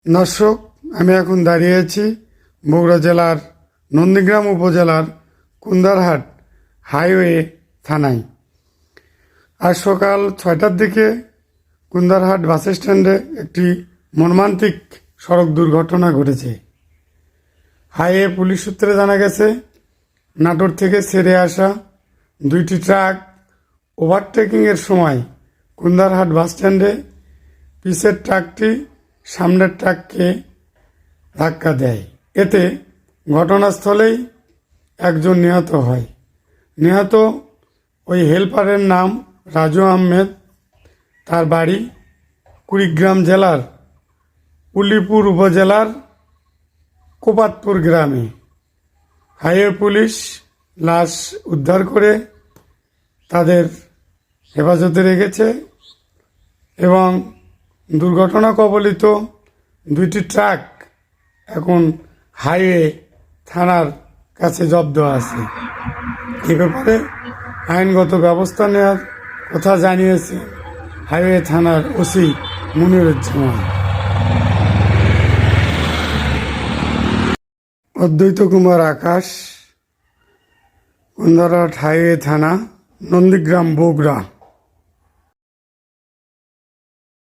দর্শক, আমি এখন দাঁড়িয়ে আছি বগুড়া জেলার নন্দীগ্রাম উপজেলার কুন্দারহাট হাইওয়ে থানায়। আজ সকাল 6টার দিকে কুন্দারহাট বাস স্ট্যান্ডে একটি মর্মান্তিক সড়ক দুর্ঘটনা ঘটেছে। হাইওয়ে পুলিশ সূত্রে জানা গেছে, নাটোর থেকে ছেড়ে আসা দুইটি ট্রাক ওভারটেকিংয়ের সময় কুন্দারহাট বাস স্ট্যান্ডে পিছের ট্রাকটি সামনের ট্রাককে ধাক্কা দেয়। এতে ঘটনাস্থলেই একজন নিহত হয়। নিহত ওই হেলপারের নাম রাজু আহমেদ। তার বাড়ি কুড়িগ্রাম জেলার উলিপুর উপজেলার কোপাতপুর গ্রামে। হাইওয়ে পুলিশ লাশ উদ্ধার করে তাদের হেফাজতে রেখেছে এবং দুর্ঘটনা কবলিত দুইটি ট্রাক এখন হাইওয়ে থানার কাছে জব্দ আছে। এ ব্যাপারে আইনগত ব্যবস্থা নেওয়ার কথা জানিয়েছে হাইওয়ে থানার ওসি মুনিরুজ্জামান। অদ্বৈত কুমার আকাশ, কুন্দারহাট হাইওয়ে থানা, নন্দীগ্রাম, বগুড়া।